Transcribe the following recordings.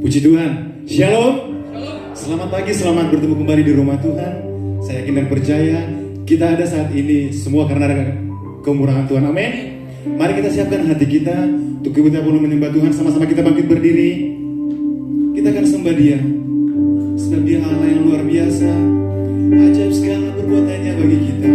Puji Tuhan. Shalom. Selamat pagi, selamat bertemu kembali di rumah Tuhan. Saya yakin dan percaya kita ada saat ini semua karena ada kemurahan Tuhan. Amin. Mari kita siapkan hati kita untuk kita penuh menyembah Tuhan. Sama-sama kita bangkit berdiri. Kita akan sembah Dia. Sebab Dia Allah yang luar biasa. Ajaib segala perbuatannya bagi kita.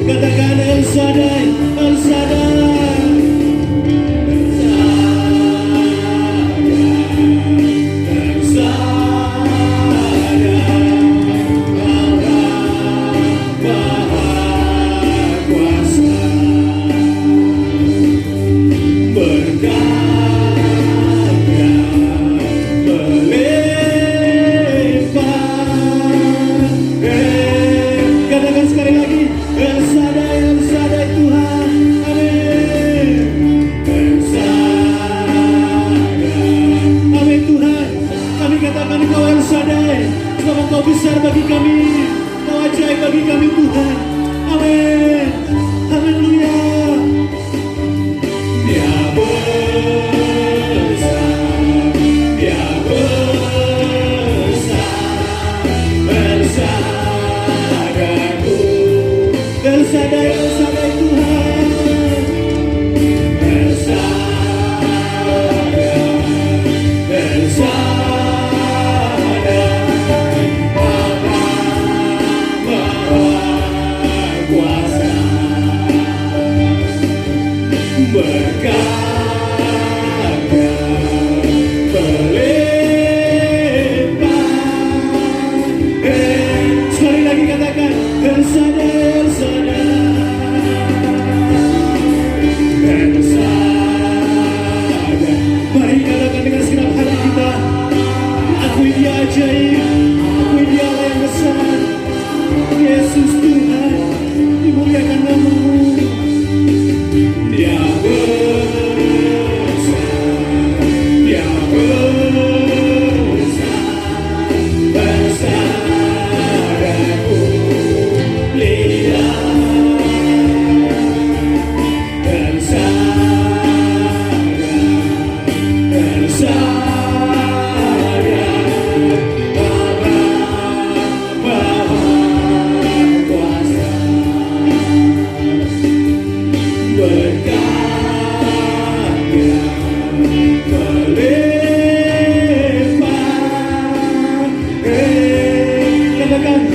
Katakan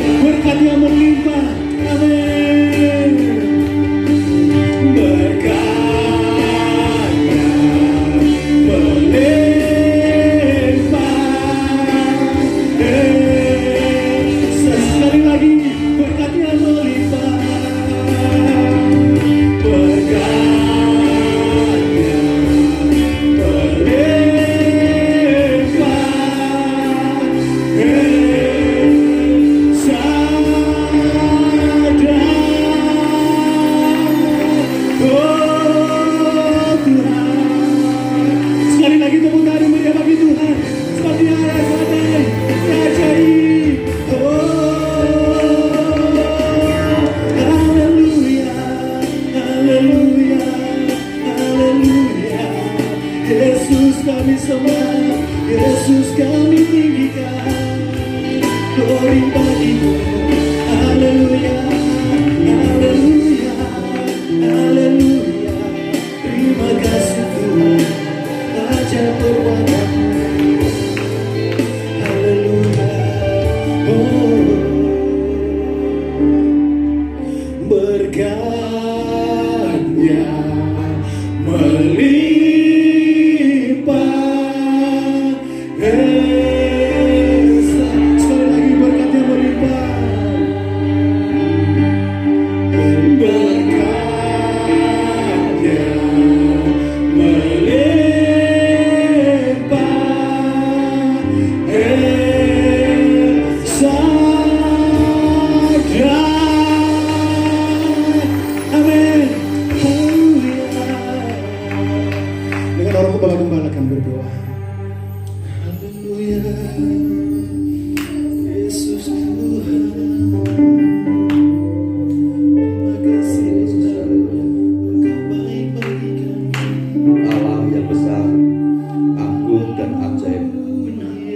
berkatnya melimpah. Amin. Berkatnya melimpah. Sekali lagi, berkatnya melimpah. Yesus kami sembah, Yesus kami tinggikan, glory bagimu, haleluya, haleluya, haleluya. Terima kasih Tuhan, ajar perbuatanmu, haleluya. Oh, berkatnya melimpah. Gembala akan berdoa. Haleluya, Yesus Tuhan. Terima kasih Tuhan, Engkau baik bagi kami. Allah yang besar, agung dan ajaib,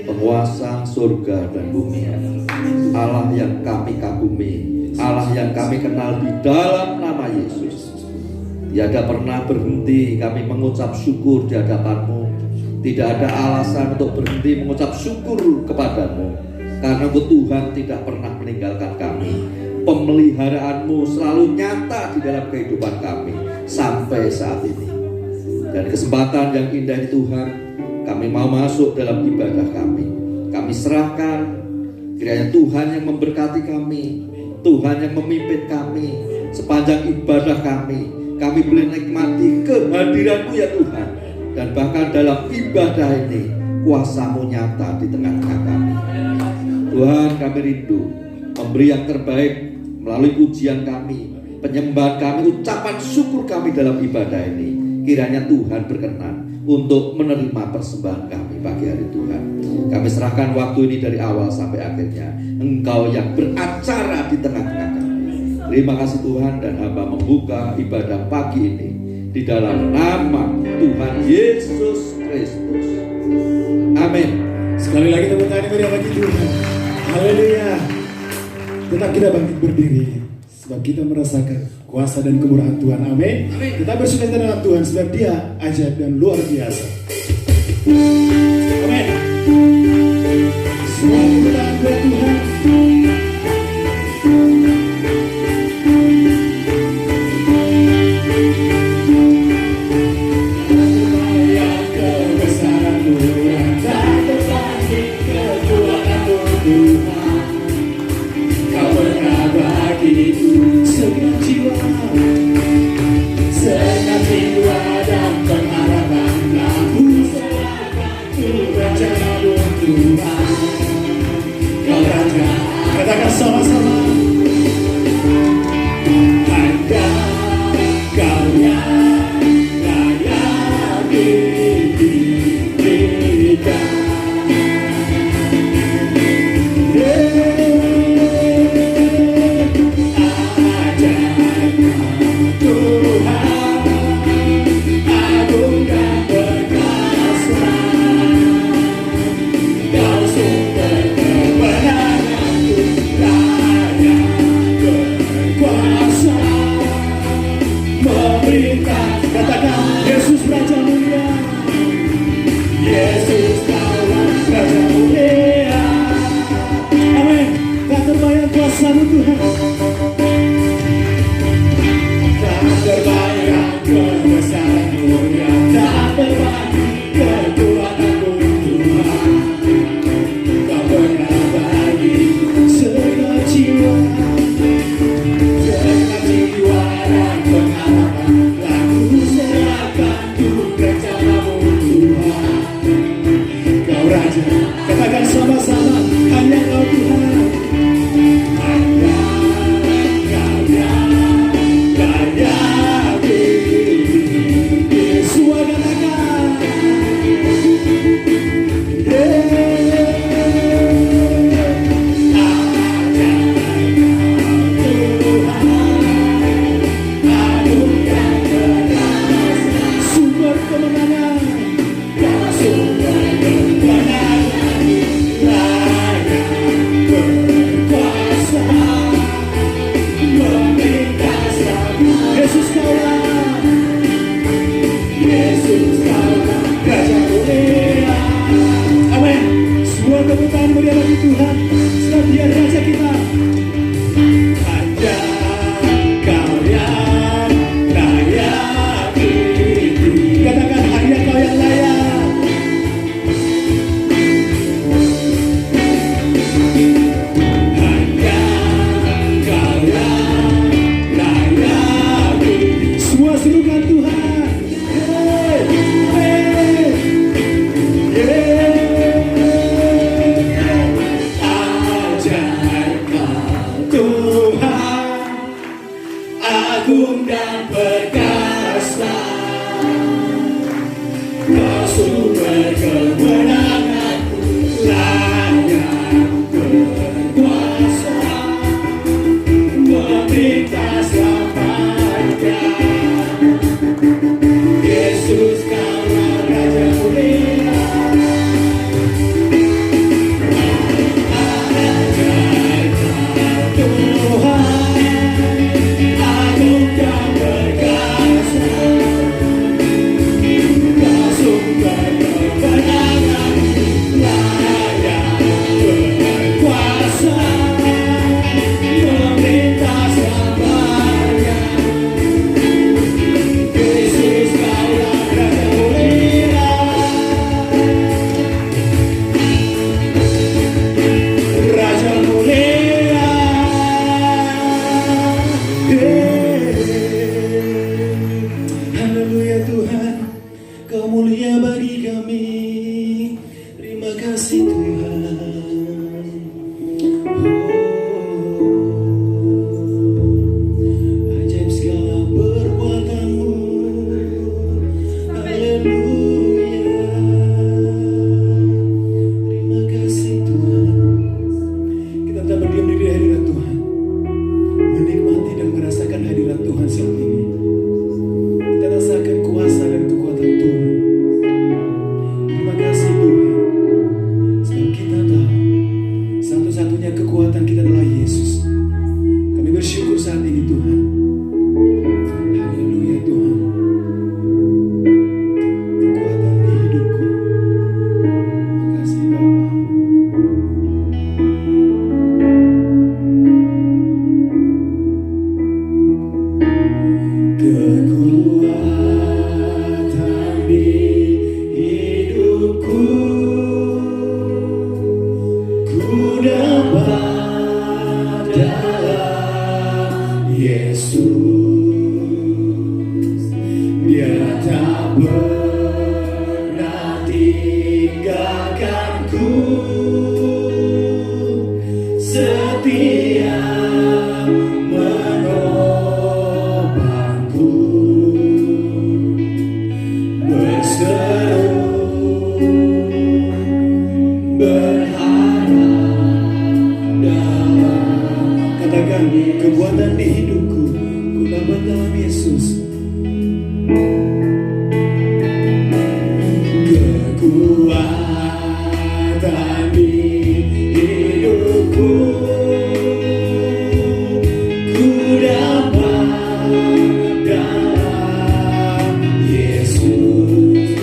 penguasa surga dan bumi. Allah yang kami kagumi, Allah yang kami kenal di dalam nama Yesus. Tiada pernah berhenti kami mengucap syukur di hadapan-Mu. Tidak ada alasan untuk berhenti mengucap syukur kepadamu, karena Tuhan tidak pernah meninggalkan kami. Pemeliharaanmu selalu nyata di dalam kehidupan kami sampai saat ini. Dan kesempatan yang indah ini Tuhan, kami mau masuk dalam ibadah kami. Kami serahkan, kiranya Tuhan yang memberkati kami, Tuhan yang memimpin kami sepanjang ibadah kami. Kami boleh nikmati kehadiran-Mu ya Tuhan. Dan bahkan dalam ibadah ini kuasa-Mu nyata di tengah-tengah kami. Tuhan, kami rindu memberi yang terbaik melalui pujian kami, penyembahan kami, ucapan syukur kami dalam ibadah ini. Kiranya Tuhan berkenan untuk menerima persembahan kami pagi hari Tuhan. Kami serahkan waktu ini dari awal sampai akhirnya. Engkau yang beracara di tengah-tengah kami. Terima kasih Tuhan, dan hamba membuka ibadah pagi ini di dalam nama Tuhan Yesus Kristus. Amin. Sekali lagi tepuk tangan meriah bagi Tuhan. Haleluya. Tetap kita bangkit berdiri, sebab kita merasakan kuasa dan kemurahan Tuhan. Amin. Kita bersyukur dengan Tuhan sebab Dia ajaib dan luar biasa. Amin. Semua kemuliaan buat Tuhan. Senang jiwa dan pengharapan aku serahkan rencana Tuhan. Kau Raja, katakan sama-sama. Ada Kau yang layak diberikan. Ada kuasa-Mu Tuhan. Tak terbayang kebesaran-Mu, tak terbagi kekuatan-Mu Tuhan. Kau pernah bagi segenap jiwa dan pengharapan. Laku serahkan untuk rencana-Mu Tuhan. Kau Raja, katakan sama-sama, hanya Kau Tuhan. Kebutuhan mulia bagi Tuhan, sebab Dia Raja kita. Hanya Kau yang layak dipuji. Katakan hanya Kau yang layak. Hanya Kau yang layak dipuji. Semua serukan Tuhan. Agung dan perkasa, Kau sumber kemenanganku, layak berkuasa, memerintah selamanya. Yesus Kaulah Raja mulia. Haleluya Tuhan, Kau mulia bagi kami. Terima kasih Tuhan. Ajaib segala perbuatan-Mu. Haleluya. Terima kasih Tuhan. Kita tetap berdiam diri di hadirat Tuhan, menikmati dan merasakan hadirat Tuhan saat ini. Kita rasakan kuasa dan kekuatan Tuhan. Terima kasih Tuhan, sebab kita tahu satu-satunya kekuatan kita adalah Yesus. Kami bersyukur saat ini Tuhan. Haleluya Tuhan. Kekuatan di hidupku. Terima kasih Bapa. Kekuatan di hidupku, ku dapat dalam Yesus. Dia tak pernah tinggalkanku, setia menopangku, berseru berharap dalam. Katakan kekuatan di hidupku, ku dapat dalam Yesus. Kekuatan di hidupku, ku dapat dalam Yesus.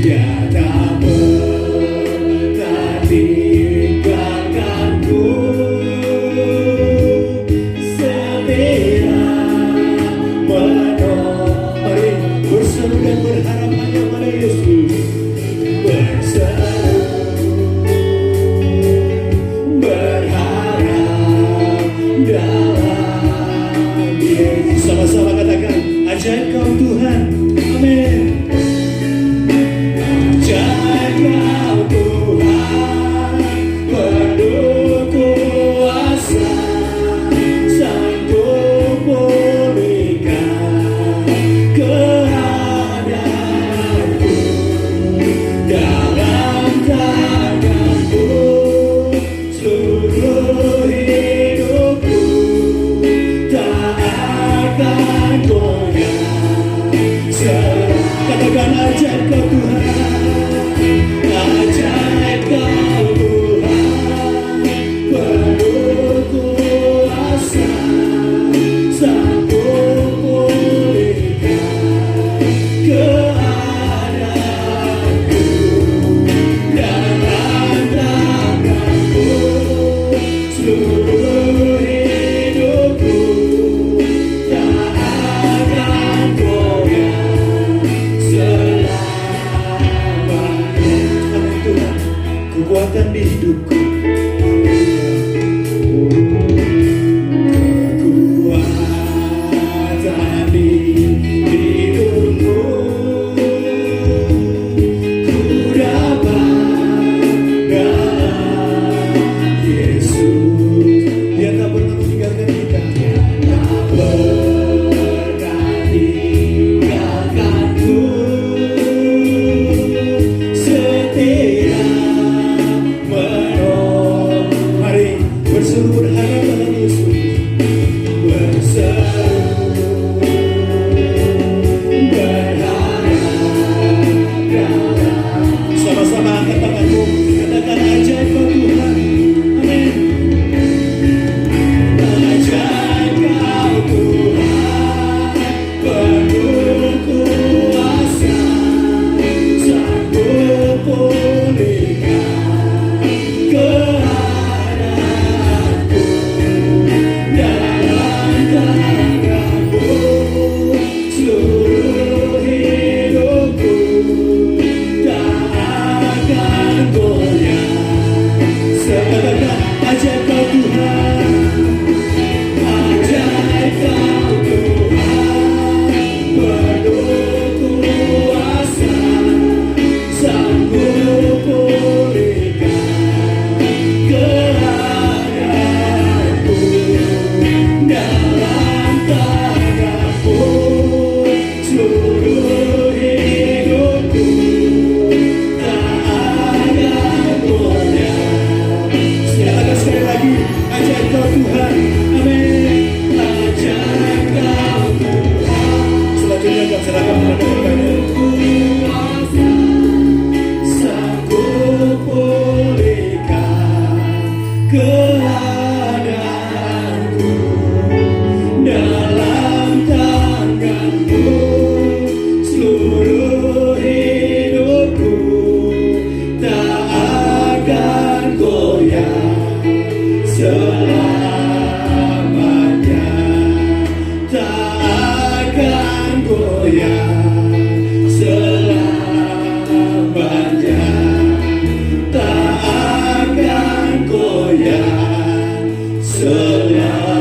Dia tak pernah tinggalkanku, Katakan ajaib kau Tuhan, ajaib kau Tuhan, penuh kuasa, sanggup pulihkan keadaanku dalam tanganmu, seluruh hidupku tak akan goyah selamanya. Amin Tuhan, kekuatan di hidupku, kekuatan di hidupku, ku dapat dalam Yesus. Dia tak pernah meninggalkan kita, tak pernah tinggalkanku, setia menolong. Mari berseru berharap dalam Yesus, berseru berharap dalam. Sama-sama angkat tanganmu, katakan ajaib kau Tuhan. Amin. Ajaib kau Tuhan, penuh kuasa, sanggup pulihkan keadaanku dalam tanganmu, seluruh hidupku tak akan goyah. Katakan ajaib kau Tuhan, ajaib kau Tuhan, penuh kuasa, sanggup pulihkan keadaanku dalam tanganmu, seluruh hidupku tak akan goyah. Silakan sekali lagi, ajaib kau Tuhan. Amin. Ajaib kau Tuhan. Selanjutnya kau serahkan kepada kuasa, sanggup pulihkan keadaanku dalam tanganmu, seluruh hidupku tak akan goyah selamanya, tak akan goyah selamanya, tak akan goyah selamanya.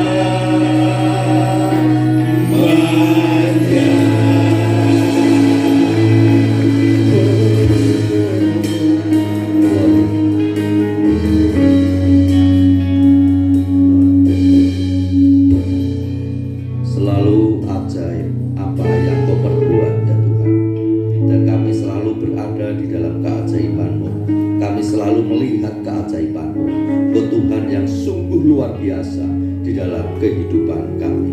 Selalu ajaib apa yang kau perbuat ya Tuhan, dan kami selalu berada di dalam keajaiban-Mu. Kami selalu melihat keajaiban-Mu, Kau Tuhan yang sungguh luar biasa di dalam kehidupan kami.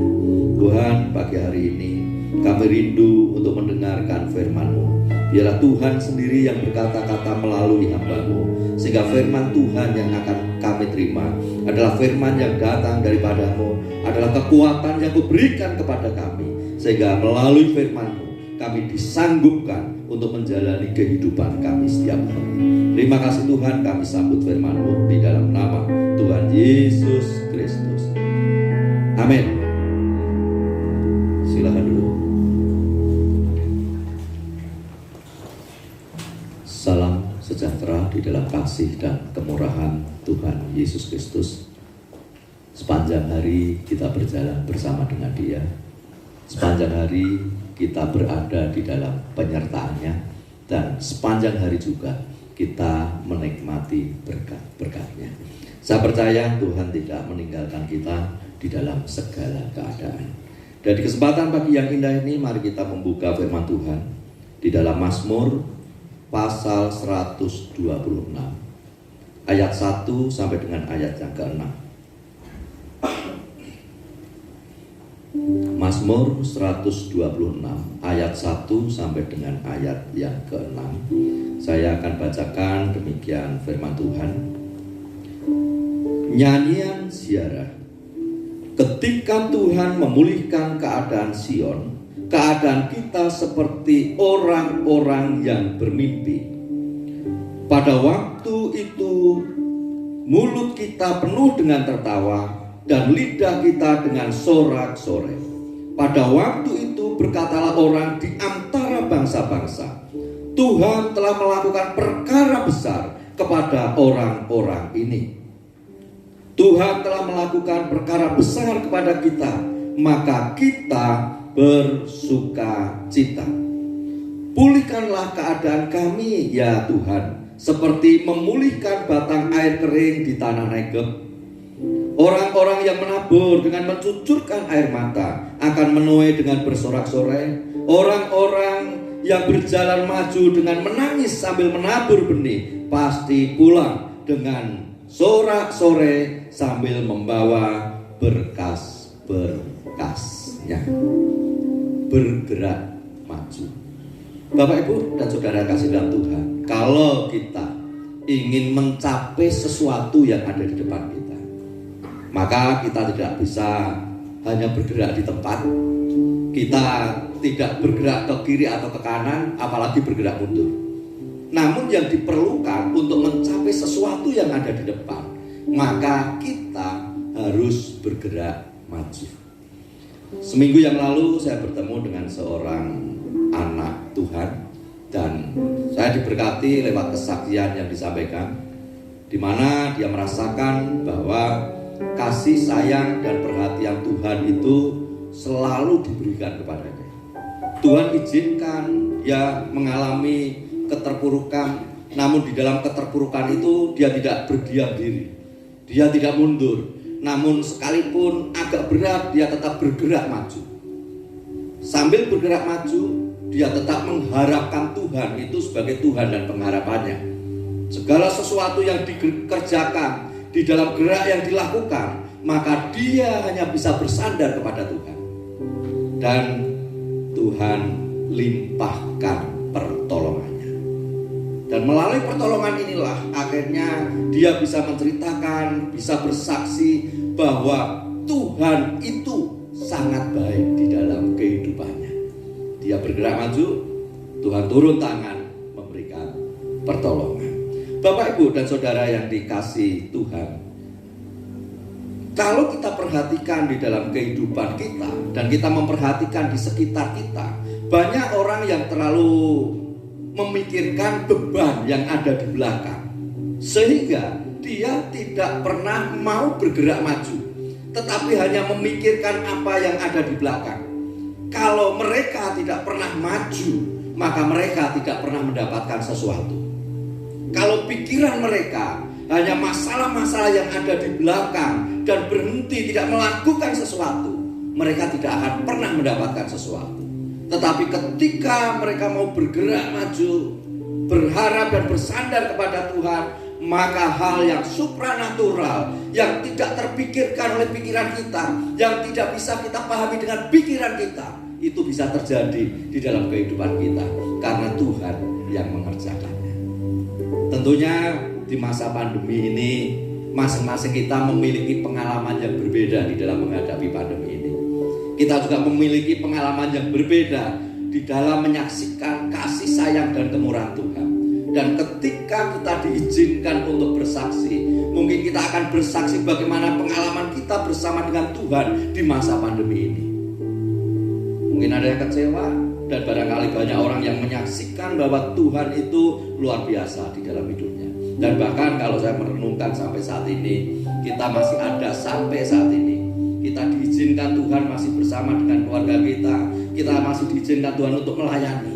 Tuhan, pagi hari ini kami rindu untuk mendengarkan firman-Mu. Biarlah Tuhan sendiri yang berkata-kata melalui hamba-Mu, sehingga firman Tuhan yang akan kami terima adalah firman yang datang daripada-Mu, adalah kekuatan yang Kau berikan kepada kami, sehingga melalui firman-Mu kami disanggupkan untuk menjalani kehidupan kami setiap hari. Terima kasih Tuhan, kami sambut firman-Mu di dalam nama Tuhan Yesus Kristus. Amin. Silakan dulu. Salam sejahtera di dalam kasih dan kemurahan Tuhan Yesus Kristus. Sepanjang hari kita berjalan bersama dengan Dia. Sepanjang hari kita berada di dalam penyertaan-Nya, dan sepanjang hari juga kita menikmati berkat-berkat-Nya. Saya percaya Tuhan tidak meninggalkan kita di dalam segala keadaan. Dan di kesempatan pagi yang indah ini, mari kita membuka firman Tuhan di dalam Mazmur pasal 126 ayat 1 sampai dengan ayat yang ke-6. Mazmur 126 ayat 1 sampai dengan ayat yang ke-6. Saya akan bacakan demikian firman Tuhan. Nyanyian ziarah. Ketika Tuhan memulihkan keadaan Sion, keadaan kita seperti orang-orang yang bermimpi. Pada waktu itu mulut kita penuh dengan tertawa dan lidah kita dengan sorak-sorai. Pada waktu itu berkatalah orang di antara bangsa-bangsa, Tuhan telah melakukan perkara besar kepada orang-orang ini. Tuhan telah melakukan perkara besar kepada kita, maka kita bersuka cita. Pulihkanlah keadaan kami ya Tuhan, seperti memulihkan batang air kering di tanah Negeb. Orang-orang yang menabur dengan mencucurkan air mata akan menuai dengan bersorak-sorai. Orang-orang yang berjalan maju dengan menangis sambil menabur benih pasti pulang dengan sorak-sorai sambil membawa berkas-berkasnya. Bergerak maju. Bapak, Ibu, dan saudara kasih dalam Tuhan, kalau kita ingin mencapai sesuatu yang ada di depan kita, maka kita tidak bisa hanya bergerak di tempat. Kita tidak bergerak ke kiri atau ke kanan, apalagi bergerak mundur. Namun yang diperlukan untuk mencapai sesuatu yang ada di depan, maka kita harus bergerak maju. Seminggu yang lalu saya bertemu dengan seorang anak Tuhan, dan saya diberkati lewat kesaksian yang disampaikan, di mana dia merasakan bahwa kasih sayang dan perhatian Tuhan itu selalu diberikan kepadanya. Tuhan izinkan dia mengalami keterpurukan, namun di dalam keterpurukan itu dia tidak berdiam diri, dia tidak mundur, namun sekalipun agak berat dia tetap bergerak maju. Sambil bergerak maju, dia tetap mengharapkan Tuhan itu sebagai Tuhan dan pengharapannya. Segala sesuatu yang dikerjakan, di dalam gerak yang dilakukan, maka dia hanya bisa bersandar kepada Tuhan. Dan Tuhan limpahkan pertolongannya. Dan melalui pertolongan inilah akhirnya dia bisa menceritakan, bisa bersaksi bahwa Tuhan itu sangat baik di dalam kehidupannya. Dia bergerak maju, Tuhan turun tangan memberikan pertolongan. Bapak, Ibu, dan saudara yang dikasihi Tuhan, kalau kita perhatikan di dalam kehidupan kita dan kita memperhatikan di sekitar kita, banyak orang yang terlalu memikirkan beban yang ada di belakang, sehingga dia tidak pernah mau bergerak maju, tetapi hanya memikirkan apa yang ada di belakang. Kalau mereka tidak pernah maju, maka mereka tidak pernah mendapatkan sesuatu. Kalau pikiran mereka hanya masalah-masalah yang ada di belakang dan berhenti tidak melakukan sesuatu, mereka tidak akan pernah mendapatkan sesuatu. Tetapi ketika mereka mau bergerak maju, berharap dan bersandar kepada Tuhan, maka hal yang supranatural, yang tidak terpikirkan oleh pikiran kita, yang tidak bisa kita pahami dengan pikiran kita, itu bisa terjadi di dalam kehidupan kita karena Tuhan yang mengerjakannya. Tentunya di masa pandemi ini, masing-masing kita memiliki pengalaman yang berbeda di dalam menghadapi pandemi ini. Kita juga memiliki pengalaman yang berbeda di dalam menyaksikan kasih sayang dan kemurahan Tuhan. Dan ketika kita diizinkan untuk bersaksi, mungkin kita akan bersaksi bagaimana pengalaman kita bersama dengan Tuhan di masa pandemi ini. Mungkin ada yang kecewa, dan barangkali banyak orang yang menyaksikan bahwa Tuhan itu luar biasa di dalam hidupnya. Dan bahkan kalau saya merenungkan sampai saat ini, kita masih ada sampai saat ini. Kita diizinkan Tuhan masih bersama dengan keluarga kita masih diizinkan Tuhan untuk melayani.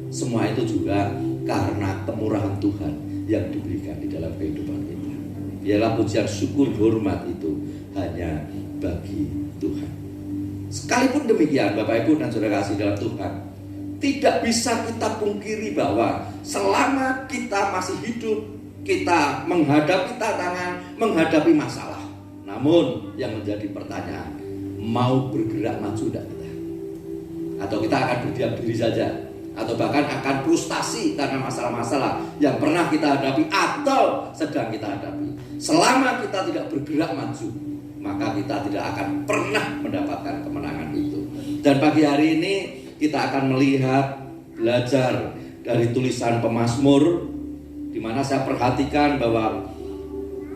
Semua itu juga karena kemurahan Tuhan yang diberikan di dalam kehidupan kita. Biarlah pujian syukur hormat itu hanya bagi Tuhan. Sekalipun demikian, Bapak, Ibu, dan saudara kasih dalam Tuhan, tidak bisa kita pungkiri bahwa selama kita masih hidup, kita menghadapi tantangan, menghadapi masalah. Namun yang menjadi pertanyaan, mau bergerak maju tidak kita? atau kita akan berdiam diri saja, atau bahkan akan frustasi karena masalah-masalah yang pernah kita hadapi atau sedang kita hadapi. Selama kita tidak bergerak maju, maka kita tidak akan pernah mendapatkan kemenangan itu. Dan pagi hari ini kita akan melihat, belajar dari tulisan pemazmur, di mana saya perhatikan bahwa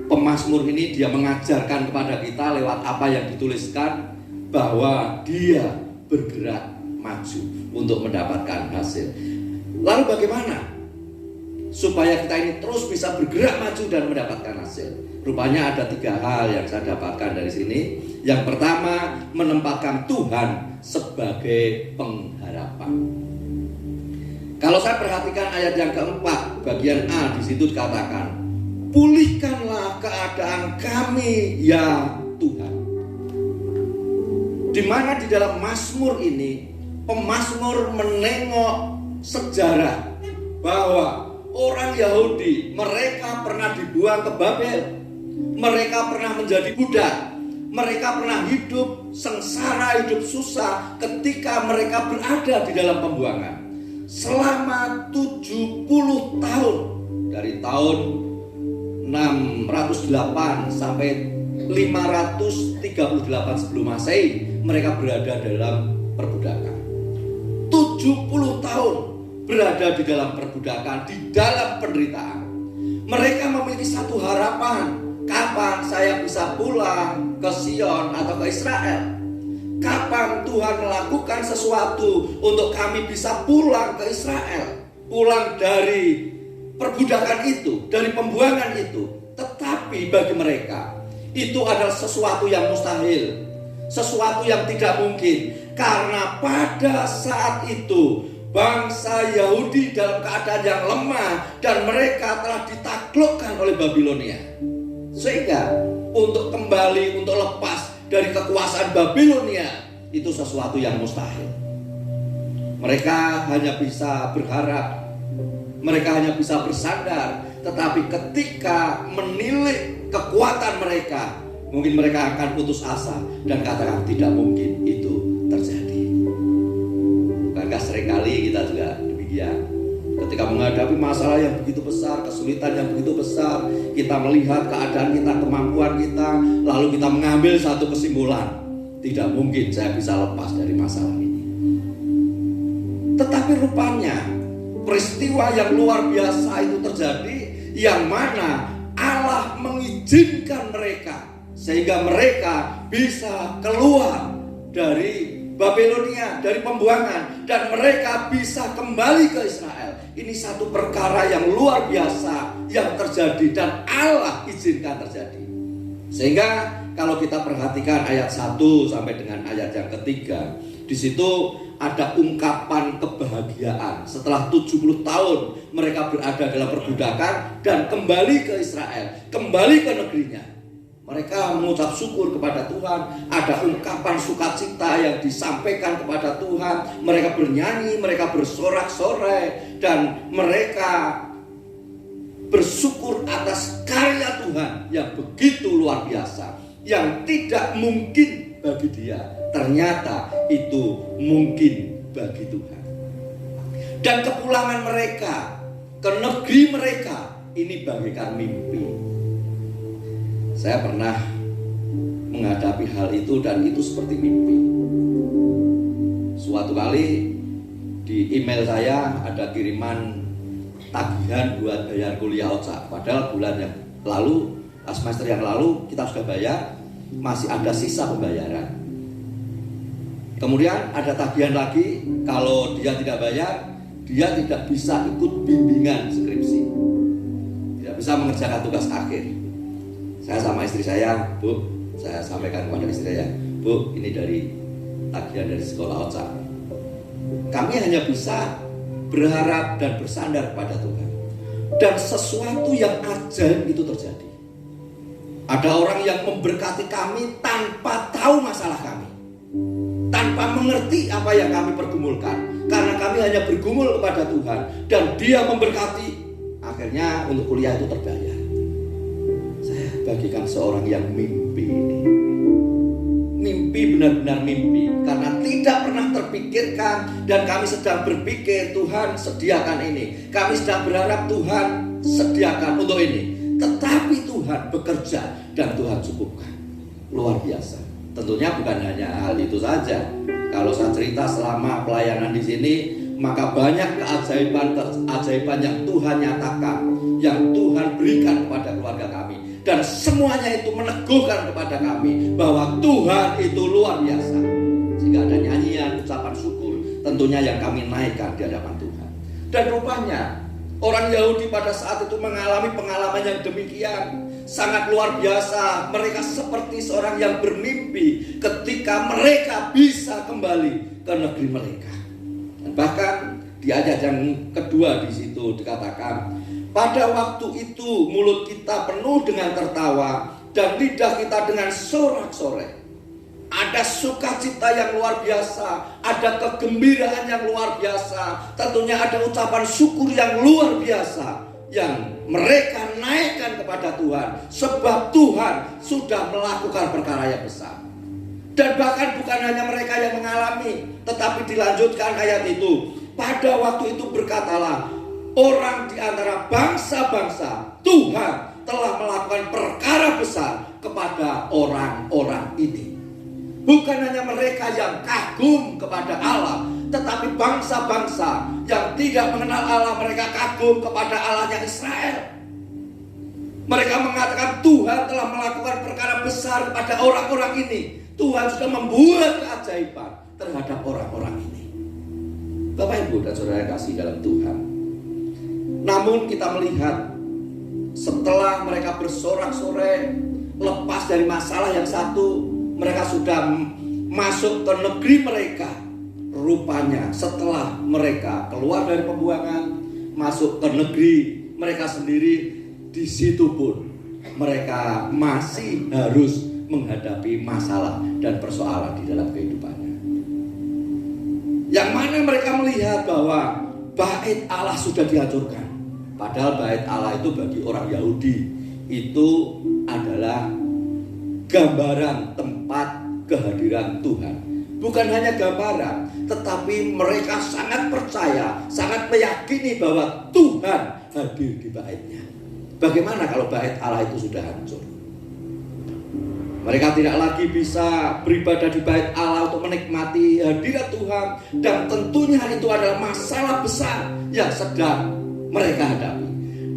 pemazmur ini dia mengajarkan kepada kita lewat apa yang dituliskan bahwa dia bergerak maju untuk mendapatkan hasil. Lalu bagaimana supaya kita ini terus bisa bergerak maju dan mendapatkan hasil? Rupanya ada 3 hal yang saya dapatkan dari sini. Yang pertama, menempatkan Tuhan sebagai pengharapan. Kalau saya perhatikan ayat yang keempat, bagian A, di situ dikatakan, pulihkanlah keadaan kami ya Tuhan. Di mana di dalam Mazmur ini, pemazmur menengok sejarah bahwa orang Yahudi, mereka pernah dibuang ke Babel, mereka pernah menjadi budak, mereka pernah hidup sengsara, hidup susah ketika mereka berada di dalam pembuangan. Selama 70 tahun, dari tahun 608 sampai 538 sebelum Masehi, mereka berada dalam perbudakan. 70 tahun berada di dalam perbudakan, di dalam penderitaan. Mereka memiliki satu harapan, kapan saya bisa pulang ke Sion atau ke Israel? Kapan Tuhan melakukan sesuatu untuk kami bisa pulang ke Israel, pulang dari perbudakan itu, dari pembuangan itu? Tetapi bagi mereka itu adalah sesuatu yang mustahil, sesuatu yang tidak mungkin, karena pada saat itu bangsa Yahudi dalam keadaan yang lemah dan mereka telah ditaklukkan oleh Babilonia. Sehingga untuk kembali, untuk lepas dari kekuasaan Babilonia itu sesuatu yang mustahil. Mereka hanya bisa berharap, mereka hanya bisa bersandar. Tetapi ketika menilik kekuatan mereka, mungkin mereka akan putus asa dan katakan tidak mungkin itu terjadi. Bukankah seringkali kita juga demikian? Ketika menghadapi masalah yang begitu besar, kesulitan yang begitu besar, kita melihat keadaan kita, kemampuan kita, lalu kita mengambil satu kesimpulan, tidak mungkin saya bisa lepas dari masalah ini. Tetapi rupanya peristiwa yang luar biasa itu terjadi, yang mana Allah mengizinkan mereka sehingga mereka bisa keluar dari Babilonia, dari pembuangan, dan mereka bisa kembali ke Israel. Ini satu perkara yang luar biasa yang terjadi dan Allah izinkan terjadi. Sehingga kalau kita perhatikan ayat 1 sampai dengan ayat yang ketiga, di situ ada ungkapan kebahagiaan setelah 70 tahun mereka berada dalam perbudakan dan kembali ke Israel, kembali ke negerinya. Mereka mengucap syukur kepada Tuhan, ada ungkapan sukacita yang disampaikan kepada Tuhan. Mereka bernyanyi, mereka bersorak-sorai, dan mereka bersyukur atas karya Tuhan yang begitu luar biasa, yang tidak mungkin bagi dia, ternyata itu mungkin bagi Tuhan. Dan kepulangan mereka ke negeri mereka ini bagaikan mimpi. Saya pernah menghadapi hal itu dan itu seperti mimpi. Suatu kali di email saya ada kiriman tagihan buat bayar kuliah OCA. Padahal bulan yang lalu, semester yang lalu kita sudah bayar, masih ada sisa pembayaran. Kemudian ada tagihan lagi, kalau dia tidak bayar, dia tidak bisa ikut bimbingan skripsi, tidak bisa mengerjakan tugas akhir. Saya sama istri saya, Bu, saya sampaikan kepada istri saya, Bu, ini dari tagihan dari sekolah OCA. Kami hanya bisa berharap dan bersandar pada Tuhan. Dan sesuatu yang ajaib itu terjadi. Ada orang yang memberkati kami tanpa tahu masalah kami, tanpa mengerti apa yang kami pergumulkan, karena kami hanya bergumul kepada Tuhan dan Dia memberkati. Akhirnya untuk kuliah itu terbayar. Saya bagikan seorang yang mimpi ini, mimpi benar-benar mimpi, karena tidak pernah terpikirkan. Dan kami sedang berpikir, Tuhan sediakan ini, kami sedang berharap Tuhan sediakan untuk ini. Tetapi Tuhan bekerja dan Tuhan cukupkan. Luar biasa. Tentunya bukan hanya hal itu saja. Kalau saya cerita selama pelayanan di sini, maka banyak keajaiban yang Tuhan nyatakan, yang Tuhan berikan kepada keluarga kami. Dan semuanya itu meneguhkan kepada kami bahwa Tuhan itu luar biasa. Sehingga ada nyanyian, ucapan syukur tentunya yang kami naikkan di hadapan Tuhan. Dan rupanya orang Yahudi pada saat itu mengalami pengalaman yang demikian, sangat luar biasa. Mereka seperti seorang yang bermimpi ketika mereka bisa kembali ke negeri mereka. Dan bahkan di ayat yang kedua di situ dikatakan, pada waktu itu mulut kita penuh dengan tertawa dan lidah kita dengan sorak-sorai. Ada sukacita yang luar biasa, ada kegembiraan yang luar biasa, tentunya ada ucapan syukur yang luar biasa yang mereka naikkan kepada Tuhan, sebab Tuhan sudah melakukan perkara yang besar. Dan bahkan bukan hanya mereka yang mengalami, tetapi dilanjutkan ayat itu, pada waktu itu berkatalah orang di antara bangsa-bangsa, Tuhan telah melakukan perkara besar kepada orang-orang ini. Bukan hanya mereka yang kagum kepada Allah, tetapi bangsa-bangsa yang tidak mengenal Allah, mereka kagum kepada Allahnya Israel. Mereka mengatakan Tuhan telah melakukan perkara besar kepada orang-orang ini. Tuhan sudah membuat keajaiban terhadap orang-orang ini. Bapak Ibu dan Saudara kasih dalam Tuhan, namun kita melihat setelah mereka bersorak-sorai lepas dari masalah yang satu, mereka sudah masuk ke negeri mereka. Rupanya setelah mereka keluar dari pembuangan, masuk ke negeri mereka sendiri, di situ pun mereka masih harus menghadapi masalah dan persoalan di dalam kehidupannya. Yang mana mereka melihat bahwa bait Allah sudah dihancurkan. Padahal bait Allah itu bagi orang Yahudi itu adalah gambaran tempat kehadiran Tuhan. Bukan hanya gambaran, tetapi mereka sangat percaya, sangat meyakini bahwa Tuhan hadir di baitnya. Bagaimana kalau bait Allah itu sudah hancur? Mereka tidak lagi bisa beribadah di bait Allah untuk menikmati hadirat Tuhan. Dan tentunya itu adalah masalah besar yang sedang mereka hadapi.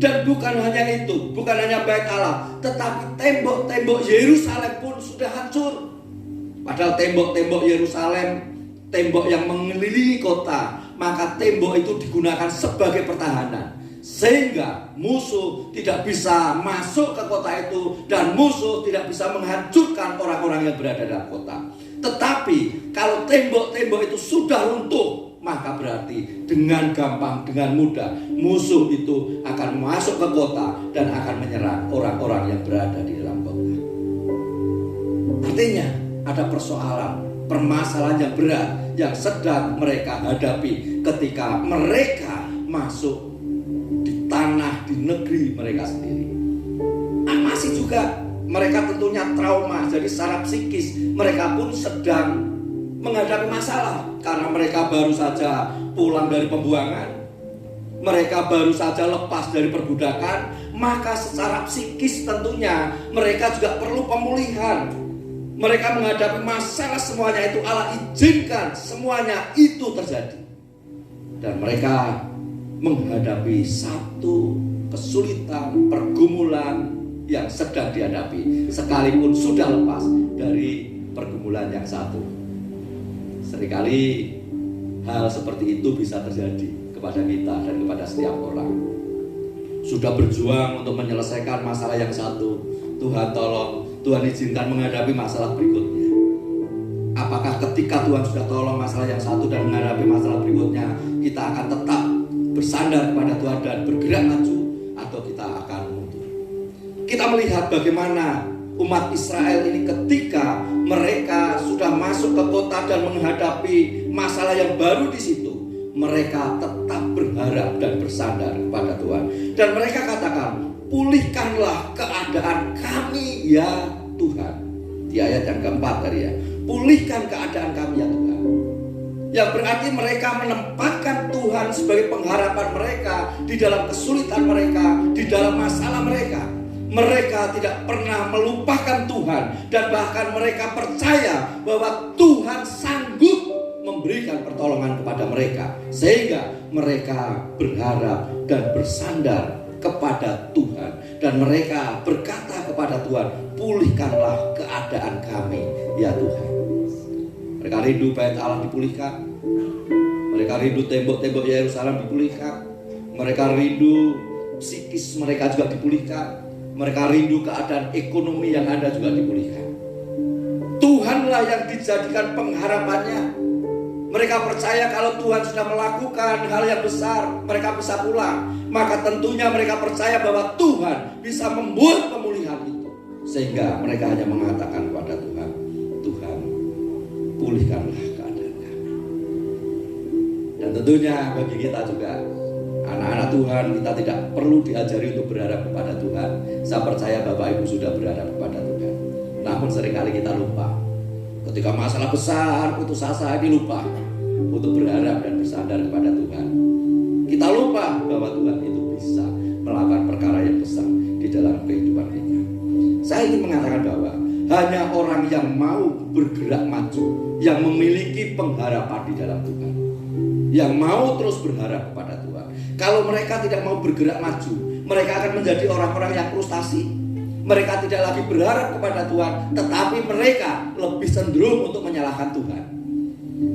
Dan bukan hanya itu, bukan hanya bait Allah, tetapi tembok-tembok Yerusalem pun sudah hancur. Padahal tembok-tembok Yerusalem, tembok yang mengelilingi kota, maka tembok itu digunakan sebagai pertahanan, sehingga musuh tidak bisa masuk ke kota itu dan musuh tidak bisa menghancurkan orang-orang yang berada dalam kota. Tetapi kalau tembok-tembok itu sudah runtuh, maka berarti dengan gampang, dengan mudah musuh itu akan masuk ke kota dan akan menyerang orang-orang yang berada di dalam kota. Artinya ada persoalan, permasalahan yang berat yang sedang mereka hadapi ketika mereka masuk di tanah, di negeri mereka sendiri. Masih juga mereka tentunya trauma, jadi secara psikis mereka pun sedang menghadapi masalah. Karena mereka baru saja pulang dari pembuangan, mereka baru saja lepas dari perbudakan, maka secara psikis tentunya mereka juga perlu pemulihan. Mereka menghadapi masalah, semuanya itu Allah izinkan semuanya itu terjadi. Dan mereka menghadapi satu kesulitan, pergumulan yang sedang dihadapi, sekalipun sudah lepas dari pergumulan yang satu. Seringkali hal seperti itu bisa terjadi kepada kita dan kepada setiap orang. Sudah berjuang untuk menyelesaikan masalah yang satu, Tuhan tolong, Tuhan izinkan menghadapi masalah berikutnya. Apakah ketika Tuhan sudah tolong masalah yang satu dan menghadapi masalah berikutnya, kita akan tetap bersandar kepada Tuhan dan bergerak maju, atau kita akan mundur? Kita melihat bagaimana umat Israel ini ketika mereka sudah masuk ke kota dan menghadapi masalah yang baru di situ, mereka tetap berharap dan bersandar kepada Tuhan. Dan mereka katakan, pulihkanlah keadaan kami ya Tuhan. Di ayat yang keempat tadi ya, pulihkan keadaan kami ya Tuhan. Yang berarti mereka menempatkan Tuhan sebagai pengharapan mereka di dalam kesulitan mereka, di dalam masalah mereka. Mereka tidak pernah melupakan Tuhan, dan bahkan mereka percaya bahwa Tuhan sanggup memberikan pertolongan kepada mereka, sehingga mereka berharap dan bersandar kepada Tuhan, dan mereka berkata kepada Tuhan, pulihkanlah keadaan kami ya Tuhan. Mereka rindu bait Allah dipulihkan, mereka rindu tembok-tembok Yerusalem dipulihkan, mereka rindu psikis mereka juga dipulihkan, mereka rindu keadaan ekonomi yang ada juga dipulihkan. Tuhanlah yang dijadikan pengharapannya. Mereka percaya kalau Tuhan sudah melakukan hal yang besar, mereka bisa pulang. Maka tentunya mereka percaya bahwa Tuhan bisa membuat pemulihan itu. Sehingga mereka hanya mengatakan kepada Tuhan, Tuhan, pulihkanlah keadaan kami. Dan tentunya bagi kita juga, anak-anak Tuhan, kita tidak perlu diajari untuk berharap kepada Tuhan. Saya percaya Bapak Ibu sudah berharap kepada Tuhan. Namun seringkali kita lupa. Ketika masalah besar, putus asa, ini lupa untuk berharap dan bersandar kepada Tuhan. Kita lupa bahwa Tuhan itu bisa melakukan perkara yang besar di dalam kehidupan kita. Saya ingin mengatakan bahwa hanya orang yang mau bergerak maju, yang memiliki pengharapan di dalam Tuhan, yang mau terus berharap kepada Tuhan. Kalau mereka tidak mau bergerak maju, mereka akan menjadi orang-orang yang frustasi. Mereka tidak lagi berharap kepada Tuhan, tetapi mereka lebih cenderung untuk menyalahkan Tuhan.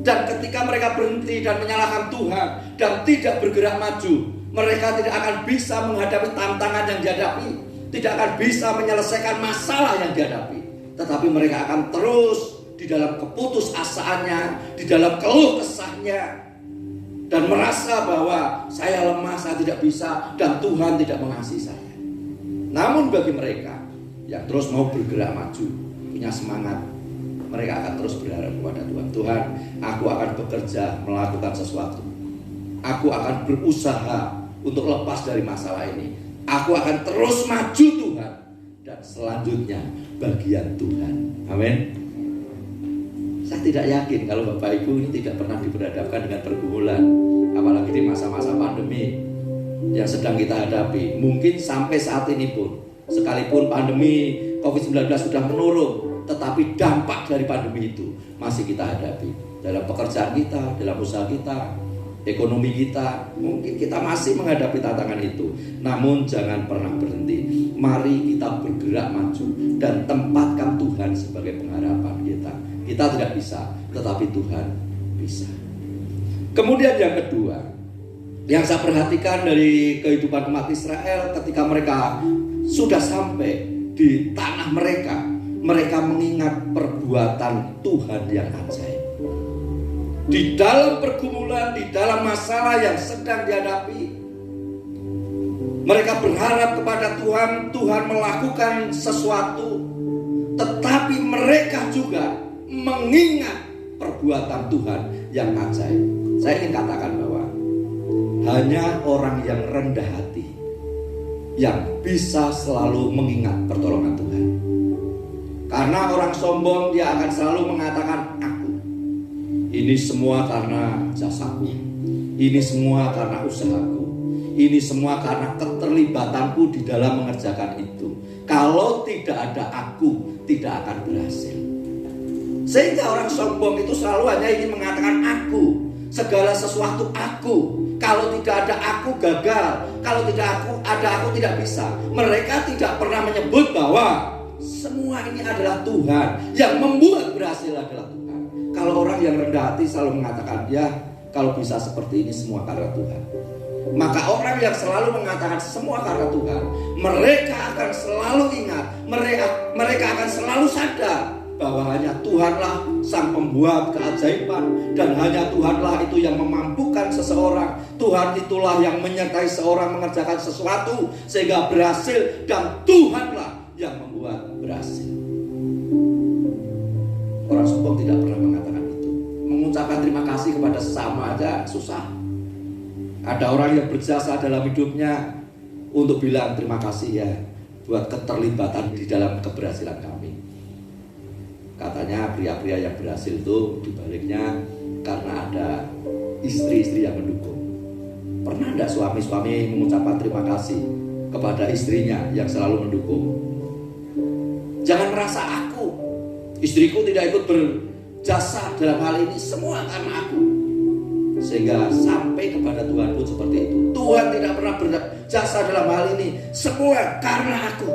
Dan ketika mereka berhenti dan menyalahkan Tuhan dan tidak bergerak maju, mereka tidak akan bisa menghadapi tantangan yang dihadapi, tidak akan bisa menyelesaikan masalah yang dihadapi. Tetapi mereka akan terus di dalam keputusasaannya, di dalam keluh kesahnya, dan merasa bahwa saya lemah, saya tidak bisa, dan Tuhan tidak mengasihi saya. Namun bagi mereka yang terus mau bergerak maju, punya semangat, mereka akan terus berharap kepada Tuhan. Tuhan, aku akan bekerja melakukan sesuatu. Aku akan berusaha untuk lepas dari masalah ini. Aku akan terus maju Tuhan. Dan selanjutnya bagian Tuhan. Amin. Saya tidak yakin kalau Bapak Ibu ini tidak pernah diperhadapkan dengan pergumulan, apalagi di masa-masa pandemi yang sedang kita hadapi. Mungkin sampai saat ini pun, sekalipun pandemi COVID-19 sudah menurun, tetapi dampak dari pandemi itu masih kita hadapi. Dalam pekerjaan kita, dalam usaha kita, ekonomi kita, mungkin kita masih menghadapi tantangan itu. Namun jangan pernah berhenti. Mari kita bergerak maju dan tempatkan Tuhan sebagai pengharapan kita. Kita tidak bisa, tetapi Tuhan bisa. Kemudian yang kedua, yang saya perhatikan dari kehidupan umat Israel ketika mereka sudah sampai di tanah mereka, mereka mengingat perbuatan Tuhan yang ajaib. Di dalam pergumulan, di dalam masalah yang sedang dihadapi, mereka berharap kepada Tuhan, Tuhan melakukan sesuatu. Tetapi mereka juga mengingat perbuatan Tuhan yang ajaib. Saya ingin katakan bahwa hanya orang yang rendah hati yang bisa selalu mengingat pertolongan Tuhan. Karena orang sombong, dia akan selalu mengatakan, aku, ini semua karena jasaku, ini semua karena usahaku, ini semua karena keterlibatanku di dalam mengerjakan itu. Kalau tidak ada aku, tidak akan berhasil. Sehingga orang sombong itu selalu hanya ingin mengatakan aku, segala sesuatu aku. Kalau tidak ada aku gagal, kalau tidak ada aku tidak bisa. Mereka tidak pernah menyebut bahwa semua ini adalah Tuhan, yang membuat berhasil adalah Tuhan. Kalau orang yang rendah hati selalu mengatakan, ya kalau bisa seperti ini semua karena Tuhan. Maka orang yang selalu mengatakan semua karena Tuhan, mereka akan selalu ingat, mereka akan selalu sadar bahwa hanya Tuhanlah sang pembuat keajaiban, dan hanya Tuhanlah itu yang memampukan seseorang. Tuhan itulah yang menyertai seorang mengerjakan sesuatu sehingga berhasil, dan Tuhanlah yang membuat berhasil. Orang sombong tidak pernah mengatakan itu. Mengucapkan terima kasih kepada sesama aja susah. Ada orang yang berjasa dalam hidupnya untuk bilang terima kasih ya buat keterlibatan di dalam keberhasilan kami. Katanya pria-pria yang berhasil itu dibaliknya karena ada istri-istri yang mendukung. Pernah enggak suami-suami mengucapkan terima kasih kepada istrinya yang selalu mendukung? Jangan merasa istriku tidak ikut berjasa dalam hal ini, semua karena aku. Sehingga sampai kepada Tuhan pun seperti itu. Tuhan tidak pernah berjasa dalam hal ini, semua karena aku.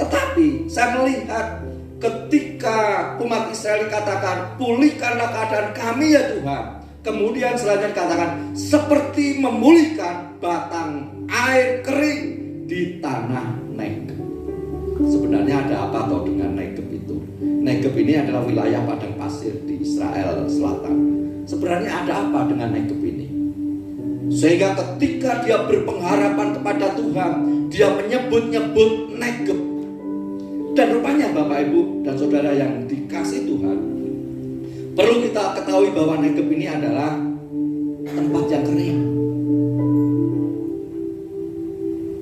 Tetapi saya melihat ketika umat Israel dikatakan, pulihkanlah keadaan kami ya Tuhan. Kemudian selanjutnya dikatakan, seperti memulihkan batang air kering di tanah Negeb. Sebenarnya ada apa toh dengan Negeb itu? Negeb ini adalah wilayah padang pasir di Israel Selatan. Sebenarnya ada apa dengan Negeb ini? Sehingga ketika dia berpengharapan kepada Tuhan, dia menyebut-nyebut Negeb. Dan rupanya Bapak Ibu dan Saudara yang dikasih Tuhan, perlu kita ketahui bahwa Negeb ini adalah tempat yang kering.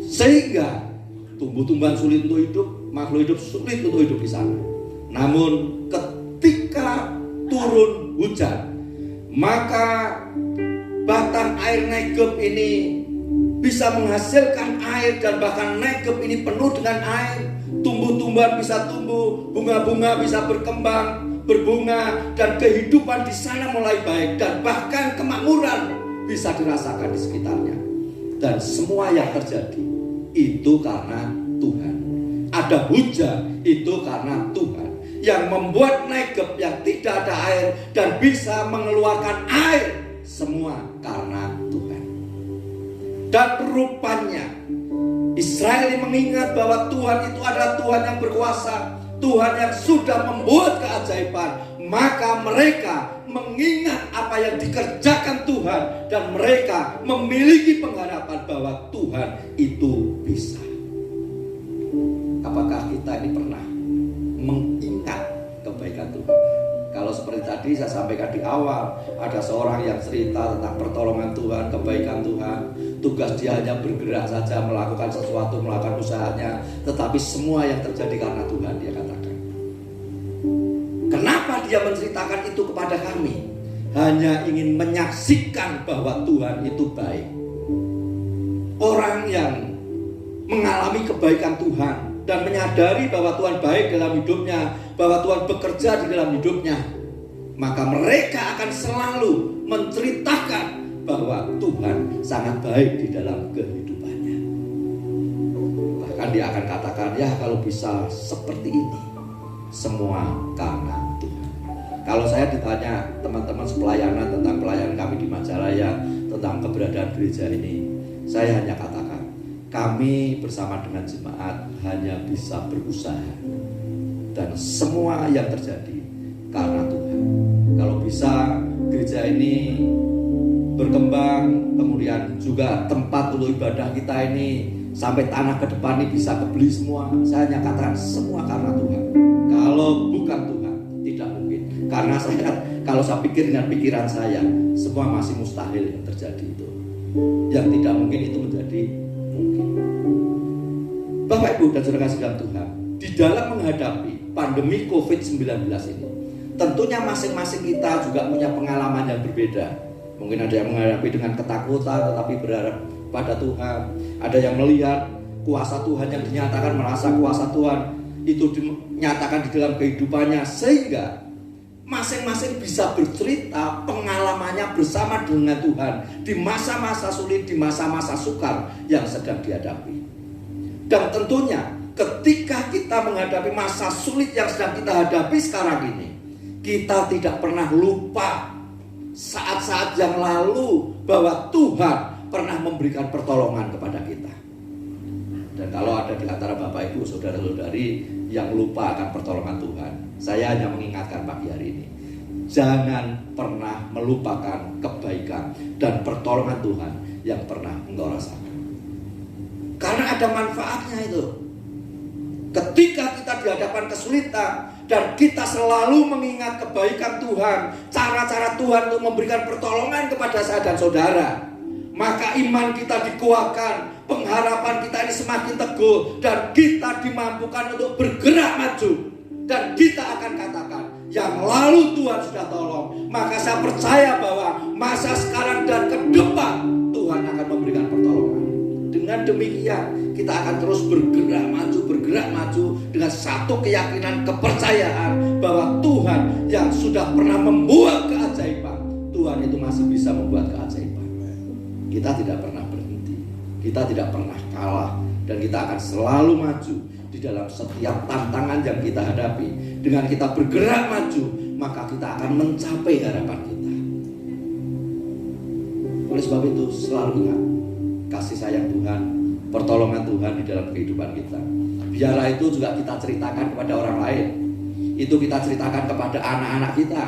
Sehingga tumbuh-tumbuhan sulit untuk hidup, makhluk hidup sulit untuk hidup di sana. Namun ketika turun hujan, maka batang air Negeb ini bisa menghasilkan air, dan bahkan Negeb ini penuh dengan air. Tumbuh-tumbuhan bisa tumbuh, bunga-bunga bisa berkembang, berbunga, dan kehidupan di sana mulai baik, dan bahkan kemakmuran bisa dirasakan di sekitarnya. Dan semua yang terjadi itu karena Tuhan. Ada hujan itu karena Tuhan yang membuat Negeb yang tidak ada air dan bisa mengeluarkan air, semua karena Tuhan. Dan rupanya Israel mengingat bahwa Tuhan itu adalah Tuhan yang berkuasa, Tuhan yang sudah membuat keajaiban. Maka mereka mengingat apa yang dikerjakan Tuhan, dan mereka memiliki pengharapan bahwa Tuhan itu bisa. Apakah kita ini pernah mengingat kebaikan Tuhan? Kalau seperti tadi saya sampaikan di awal, ada seorang yang cerita tentang pertolongan Tuhan, kebaikan Tuhan. Tugas dia hanya bergerak saja, melakukan sesuatu, melakukan usahanya, tetapi semua yang terjadi karena Tuhan, dia katakan. Kenapa dia menceritakan itu kepada kami? Hanya ingin menyaksikan bahwa Tuhan itu baik. Orang yang mengalami kebaikan Tuhan dan menyadari bahwa Tuhan baik dalam hidupnya, bahwa Tuhan bekerja di dalam hidupnya, maka mereka akan selalu menceritakan bahwa Tuhan sangat baik di dalam kehidupannya. Bahkan dia akan katakan, ya kalau bisa seperti ini, semua karena Tuhan. Kalau saya ditanya teman-teman sepelayanan tentang pelayanan kami di Majalaya, tentang keberadaan gereja ini, saya hanya katakan, kami bersama dengan jemaat hanya bisa berusaha, dan semua yang terjadi karena Tuhan. Kalau bisa gereja ini berkembang, kemudian juga tempat untuk ibadah kita ini sampai tanah ke depan ini bisa kebeli semua, saya hanya katakan semua karena Tuhan. Kalau bukan Tuhan, tidak mungkin. Karena kalau saya pikir dengan pikiran saya, semua masih mustahil yang terjadi itu. Yang tidak mungkin itu menjadi mungkin. Bapak Ibu dan saudara kasih dalam Tuhan, di dalam menghadapi pandemi COVID-19 ini, tentunya masing-masing kita juga punya pengalaman yang berbeda. Mungkin ada yang menghadapi dengan ketakutan tetapi berharap pada Tuhan. Ada yang melihat kuasa Tuhan yang dinyatakan, merasa kuasa Tuhan itu dinyatakan di dalam kehidupannya. Sehingga masing-masing bisa bercerita pengalamannya bersama dengan Tuhan di masa-masa sulit, di masa-masa sukar yang sedang dihadapi. Dan tentunya ketika kita menghadapi masa sulit yang sedang kita hadapi sekarang ini, kita tidak pernah lupa saat-saat yang lalu bahwa Tuhan pernah memberikan pertolongan kepada kita. Dan kalau ada di antara Bapak Ibu, saudara-saudari yang lupa akan pertolongan Tuhan, saya hanya mengingatkan pagi hari ini, jangan pernah melupakan kebaikan dan pertolongan Tuhan yang pernah engkau rasakan. Karena ada manfaatnya itu. Ketika kita di hadapan kesulitan dan kita selalu mengingat kebaikan Tuhan, cara-cara Tuhan untuk memberikan pertolongan kepada saya dan saudara, maka iman kita dikuatkan, pengharapan kita ini semakin teguh, dan kita dimampukan untuk bergerak maju. dan kita akan katakan, yang lalu Tuhan sudah tolong. Maka saya percaya bahwa masa sekarang dan ke depan Tuhan akan memberikan pertolongan. Dengan demikian kita akan terus bergerak maju dengan satu keyakinan, kepercayaan bahwa Tuhan yang sudah pernah membuat keajaiban, Tuhan itu masih bisa membuat keajaiban. Kita tidak pernah berhenti, kita tidak pernah kalah, dan kita akan selalu maju di dalam setiap tantangan yang kita hadapi. Dengan kita bergerak maju, maka kita akan mencapai harapan kita. Oleh sebab itu selalu ingat kasih sayang Tuhan, pertolongan Tuhan di dalam kehidupan kita. Biarlah itu juga kita ceritakan kepada orang lain. Itu kita ceritakan kepada anak-anak kita.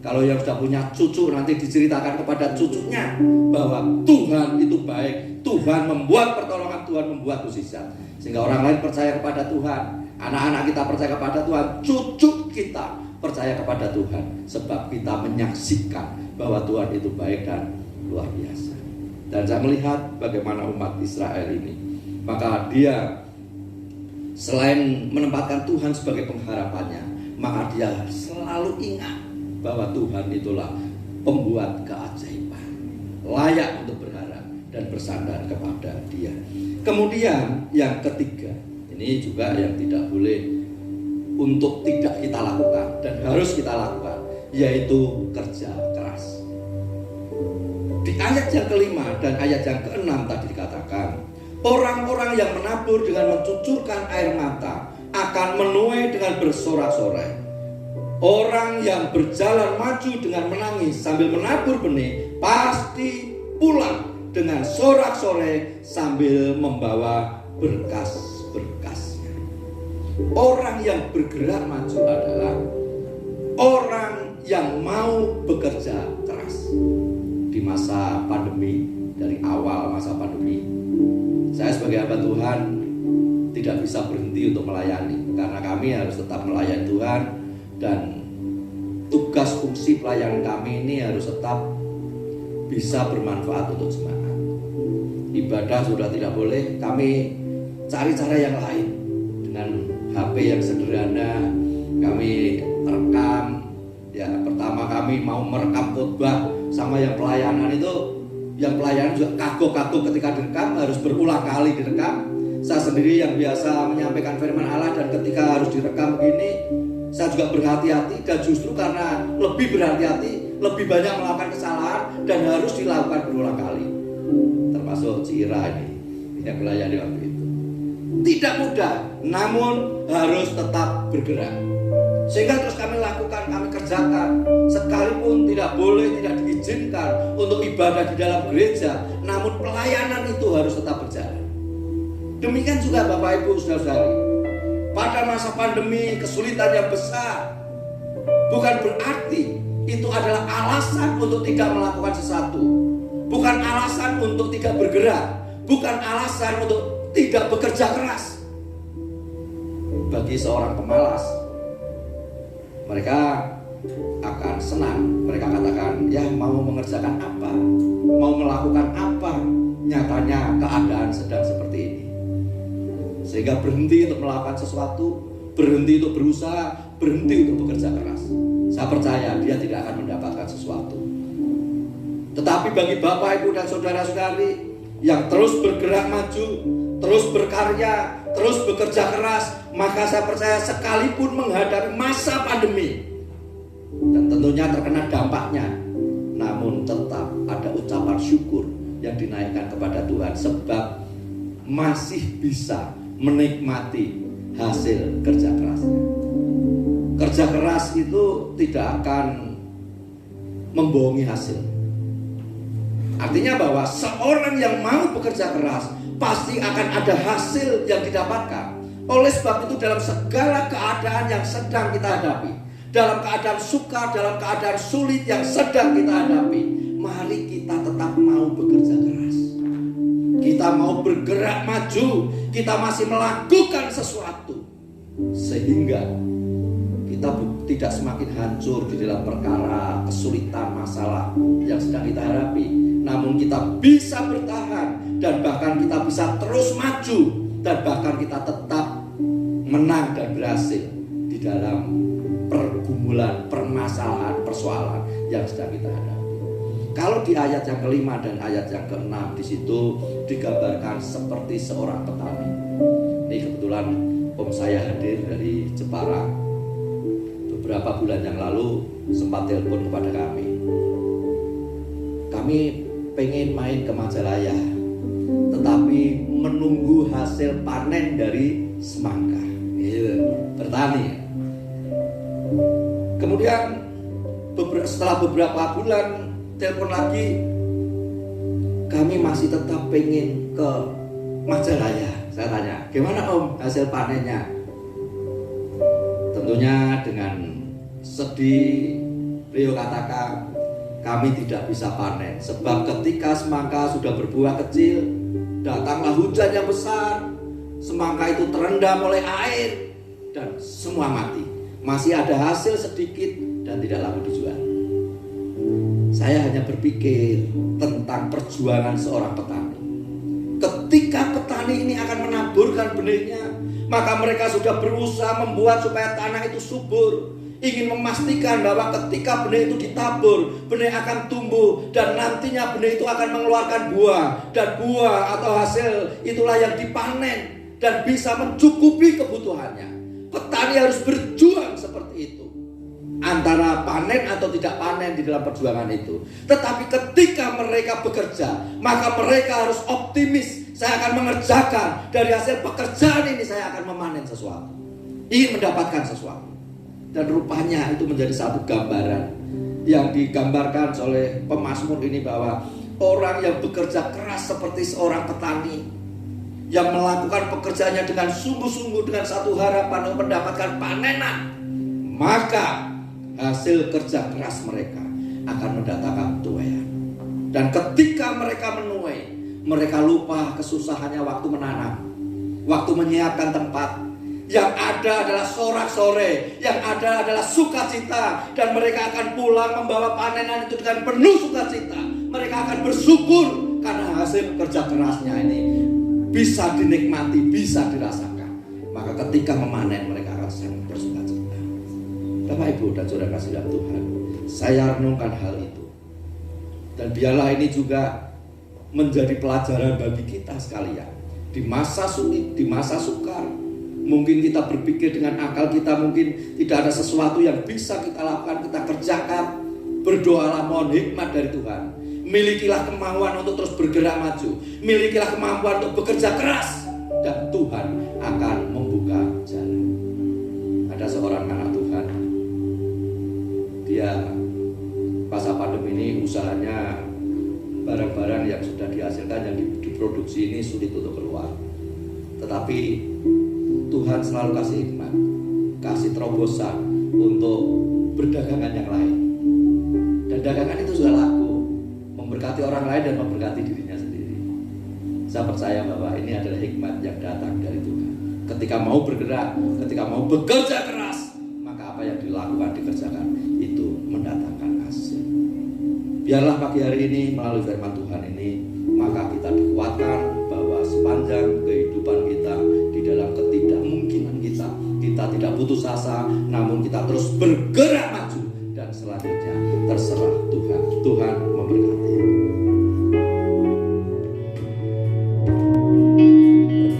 Kalau yang sudah punya cucu, nanti diceritakan kepada cucunya bahwa Tuhan itu baik, Tuhan membuat pertolongan, Tuhan membuat mukjizat, sehingga orang lain percaya kepada Tuhan, anak-anak kita percaya kepada Tuhan, cucu kita percaya kepada Tuhan, sebab kita menyaksikan bahwa Tuhan itu baik dan luar biasa. Dan saya melihat bagaimana umat Israel ini, maka dia selain menempatkan Tuhan sebagai pengharapannya, maka dia selalu ingat bahwa Tuhan itulah pembuat keajaiban, layak untuk berharap dan bersandar kepada Dia. Kemudian yang ketiga, ini juga yang tidak boleh untuk tidak kita lakukan dan harus kita lakukan, yaitu kerja keras. Di ayat yang kelima dan ayat yang keenam tadi dikatakan, orang-orang yang menabur dengan mencucurkan air mata akan menuai dengan bersorak-sorai. Orang yang berjalan maju dengan menangis sambil menabur benih pasti pulang dengan sorak-sorai sambil membawa berkas-berkasnya. Orang yang bergerak maju adalah orang yang mau bekerja keras. Di masa pandemi, dari awal masa pandemi, saya sebagai hamba Tuhan tidak bisa berhenti untuk melayani, karena kami harus tetap melayani Tuhan. Dan tugas fungsi pelayanan kami ini harus tetap bisa bermanfaat untuk jemaat. Ibadah sudah tidak boleh, kami cari cara yang lain. Dengan HP yang sederhana, kami rekam. Ya, pertama kami mau merekam khotbah, sama yang pelayanan itu, yang pelayanan juga kagok-kagok ketika direkam, harus berulang kali direkam. Saya sendiri yang biasa menyampaikan firman Allah, dan ketika harus direkam begini, saya juga berhati-hati, dan justru karena lebih berhati-hati, lebih banyak melakukan kesalahan dan harus dilakukan berulang kali. Termasuk Cira ini yang melayani waktu itu. Tidak mudah, namun harus tetap bergerak. Sehingga terus kami lakukan, kami kerjakan. Sekalipun tidak boleh, tidak diizinkan untuk ibadah di dalam gereja, namun pelayanan itu harus tetap berjalan. Demikian juga Bapak Ibu Saudara-saudari, pada masa pandemi kesulitan yang besar, bukan berarti itu adalah alasan untuk tidak melakukan sesuatu, bukan alasan untuk tidak bergerak, bukan alasan untuk tidak bekerja keras. Bagi seorang pemalas, mereka akan senang, mereka katakan, ya mau mengerjakan apa, mau melakukan apa, nyatanya keadaan sedang seperti ini. Sehingga berhenti untuk melakukan sesuatu, berhenti untuk berusaha, berhenti untuk bekerja keras. Saya percaya dia tidak akan mendapatkan sesuatu. Tetapi bagi Bapak, Ibu, dan saudara-saudari yang terus bergerak maju, terus berkarya, terus bekerja keras, maka saya percaya sekalipun menghadapi masa pandemi, dan tentunya terkena dampaknya, namun tetap ada ucapan syukur yang dinaikkan kepada Tuhan, sebab masih bisa menikmati hasil kerja kerasnya. Kerja keras itu tidak akan membohongi hasil. Artinya bahwa seorang yang mau bekerja keras pasti akan ada hasil yang didapatkan. Oleh sebab itu dalam segala keadaan yang sedang kita hadapi, dalam keadaan suka, dalam keadaan sulit yang sedang kita hadapi, mari kita tetap mau bekerja keras. Kita mau bergerak maju, kita masih melakukan sesuatu, sehingga kita tidak semakin hancur di dalam perkara kesulitan masalah yang sedang kita hadapi, namun kita bisa bertahan, dan bahkan kita bisa terus maju, dan bahkan kita tetap menang dan berhasil di dalam pergumulan, permasalahan, persoalan yang sedang kita hadapi. Kalau di ayat yang kelima dan ayat yang keenam, di situ digambarkan seperti seorang petani. Ini kebetulan om saya hadir dari Jepara. Beberapa bulan yang lalu sempat telepon kepada kami. Kami pengen main ke Majalaya, tetapi menunggu hasil panen dari semangka. Bertani. Kemudian setelah beberapa bulan telepon lagi, kami masih tetap pengen ke Majalaya. Saya tanya, gimana om hasil panennya? Tentunya dengan sedih beliau katakan, kami tidak bisa panen sebab ketika semangka sudah berbuah kecil, datanglah hujan yang besar, semangka itu terendam oleh air dan semua mati. Masih ada hasil sedikit dan tidak laku dijual. Saya hanya berpikir tentang perjuangan seorang petani. Ketika petani ini akan menaburkan benihnya, maka mereka sudah berusaha membuat supaya tanah itu subur, ingin memastikan bahwa ketika benih itu ditabur, benih akan tumbuh dan nantinya benih itu akan mengeluarkan buah, dan buah atau hasil itulah yang dipanen dan bisa mencukupi kebutuhannya. Petani harus berjuang seperti itu, antara panen atau tidak panen di dalam perjuangan itu. Tetapi ketika mereka bekerja, maka mereka harus optimis. Saya akan mengerjakan, dari hasil pekerjaan ini saya akan memanen sesuatu, ingin mendapatkan sesuatu. Dan rupanya itu menjadi satu gambaran yang digambarkan oleh pemazmur ini, bahwa orang yang bekerja keras seperti seorang petani, yang melakukan pekerjaannya dengan sungguh-sungguh, dengan satu harapan untuk mendapatkan panenan, maka hasil kerja keras mereka akan mendatangkan tuaian. Dan ketika mereka menuai, mereka lupa kesusahannya waktu menanam, waktu menyiapkan tempat. Yang ada adalah sorak-sore, yang ada adalah sukacita, dan mereka akan pulang membawa panenan itu dengan penuh sukacita. Mereka akan bersyukur karena hasil kerja kerasnya ini bisa dinikmati, bisa dirasakan. Maka ketika memanen, mereka akan sangat bersukacita. Bapak, Ibu, dan saudara kasih dalam Tuhan, saya renungkan hal itu. Dan biarlah ini juga menjadi pelajaran bagi kita sekalian. Di masa sulit, di masa sukar, mungkin kita berpikir dengan akal kita, mungkin tidak ada sesuatu yang bisa kita lakukan, kita kerjakan. Berdoalah, mohon hikmat dari Tuhan. Milikilah kemauan untuk terus bergerak maju. Milikilah kemampuan untuk bekerja keras, dan Tuhan akan membuka jalan. Ada seorang anak Tuhan, dia masa pandemi ini usahanya, barang-barang yang sudah dihasilkan, yang diproduksi ini sulit untuk keluar. Tetapi Tuhan selalu kasih hikmat, kasih terobosan untuk berdagangan yang lain. Dan dagangan itu sudah laku, memberkati orang lain dan memberkati dirinya sendiri. Saya percaya bahwa ini adalah hikmat yang datang dari Tuhan. Ketika mau bergerak, ketika mau bekerja keras, maka apa yang dilakukan, dikerjakan, itu mendatangkan hasil. Biarlah pagi hari ini melalui firman Tuhan ini, maka kita dikuatkan bahwa sepanjang kehidupan kita, di dalam ketidakmungkinan kita tidak putus asa, namun kita terus bergerak maju, dan selanjutnya terserah Tuhan. Tuhan memberkati.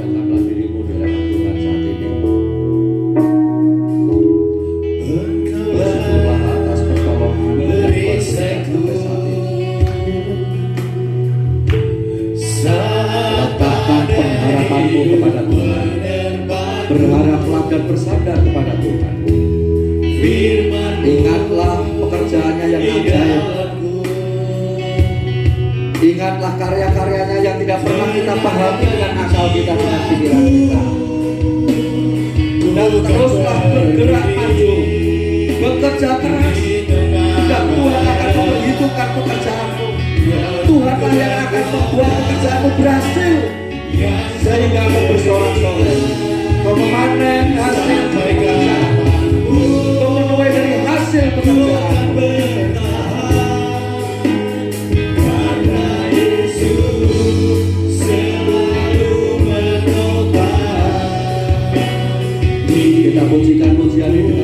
Rendahkanlah dirimu di hadapan Tuhan saat ini. Bersyukurlah atas pertolongan dan berkat sampai saat ini. Letakkan pengharapanmu kepada Tuhan. Berharaplah dan bersandar kepada Tuhan. Ingatlah pekerjaannya yang ajaib. Ingatlah karya-karyanya yang tidak pernah kita pahami dengan akal kita, dengan pikiran kita. Dan teruslah bergerak maju, bekerja keras, dan Tuhan akan memperhitungkan pekerjaanmu. Tuhanlah yang akan membuat pekerjaanmu berhasil, sehingga kamu bersorak-sorai, kau memanen hasil pekerjaanmu, kau menuai dari hasil pekerjaanmu. Kita pujikan pujian ini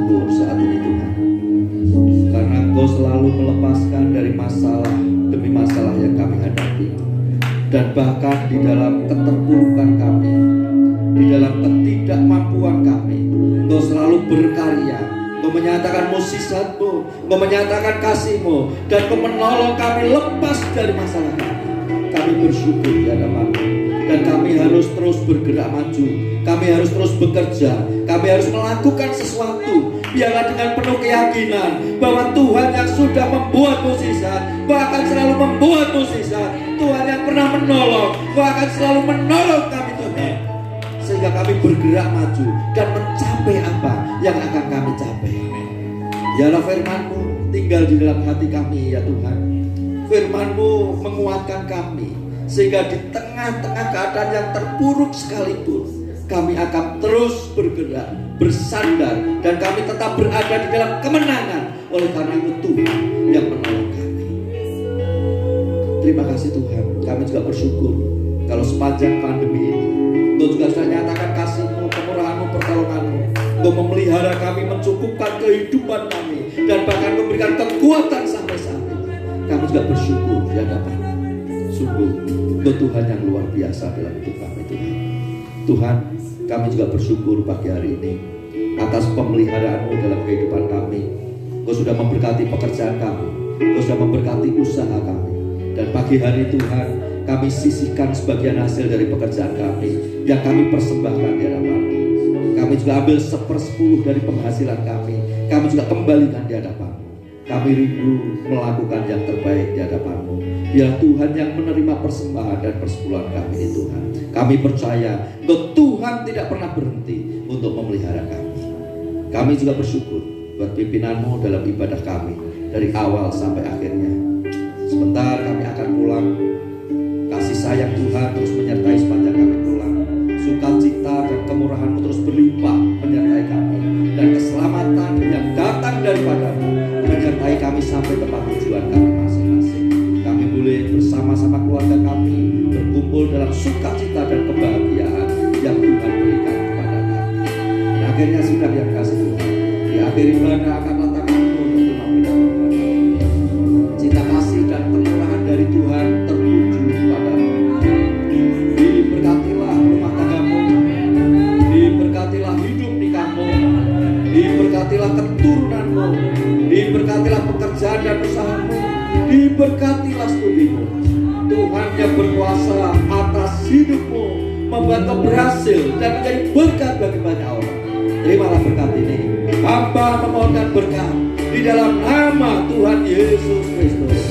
bersyukur saat ini Tuhan, karena Engkau selalu melepaskan dari masalah demi masalah yang kami hadapi. Dan bahkan di dalam keterpurukan kami, di dalam ketidakmampuan kami, Engkau selalu berkarya. Engkau menyatakan mukjizat-Mu, Engkau menyatakan kasih-Mu, dan Engkau menolong kami lepas dari masalah kami. Kami bersyukur di hadapan-Mu, dan kami harus terus bergerak maju. Kami harus terus bekerja. Kami harus melakukan sesuatu. Biarlah dengan penuh keyakinan bahwa Tuhan yang sudah membuat mukjizat, bahkan selalu membuat mukjizat. Tuhan yang pernah menolong, bahkan selalu menolong kami Tuhan. Sehingga kami bergerak maju dan mencapai apa yang akan kami capai. Biarlah firman-Mu tinggal di dalam hati kami ya Tuhan. Firman-Mu menguatkan kami, sehingga di tengah-tengah keadaan yang terpuruk sekalipun, kami akan terus bergerak, bersandar, dan kami tetap berada di dalam kemenangan. Oleh karena itu Tuhan yang menolong kami. Terima kasih Tuhan. Kami juga bersyukur kalau sepanjang pandemi ini Engkau juga sudah nyatakan kasih-Mu, kemurahan-Mu, pertolongan-Mu. Engkau memelihara kami, mencukupkan kehidupan kami, dan bahkan memberikan kekuatan sampai saat ini. Kami juga bersyukur di hadapan sungguh Engkau Tuhan yang luar biasa dalam hidup kami Tuhan. Tuhan, kami juga bersyukur pagi hari ini atas pemeliharaan-Mu dalam kehidupan kami. Engkau sudah memberkati pekerjaan kami, Engkau sudah memberkati usaha kami. Dan pagi hari Tuhan, kami sisihkan sebagian hasil dari pekerjaan kami yang kami persembahkan di hadapan-Mu. Kami juga ambil 1/10 dari penghasilan kami. Kami juga kembalikan di hadapan-Mu. Kami rindu melakukan yang terbaik di hadapan-Mu. Biar Tuhan yang menerima persembahan dan persepuluhan kami ini Tuhan. Kami percaya bahwa Tuhan tidak pernah berhenti untuk memelihara kami. Kami juga bersyukur buat pimpinan-Mu dalam ibadah kami dari awal sampai akhirnya. Sebentar kami akan pulang. Kasih sayang Tuhan terus menyertai sepanjang kami pulang. Sukacita dan kemurahan-Mu terus berlimpah menyertai kami. Dan keselamatan yang datang daripada-Mu menyertai kami sampai tempat tujuan kami masing-masing. Kami boleh bersama-sama keluarga kami berkumpul dalam sukacita dan kebahagiaan yang Tuhan berikan kepada kami. Dan akhirnya sudah yang kasih Tuhan, di akhir ibadah akan tantangan-Mu untuk membedakan cinta kasih dan kemurahan dari Tuhan tertuju kepadamu. Diberkatilah rumah tanggamu, diberkatilah hidup nikahmu, diberkatilah keturunanmu, diberkatilah pekerjaan dan usahamu, diberkatilah studimu. Tuhan yang berkuasa atas hidupmu, membuat kau berhasil dan menjadi berkat bagi banyak orang. Terimalah berkat ini. Hamba memohonkan berkat di dalam nama Tuhan Yesus Kristus.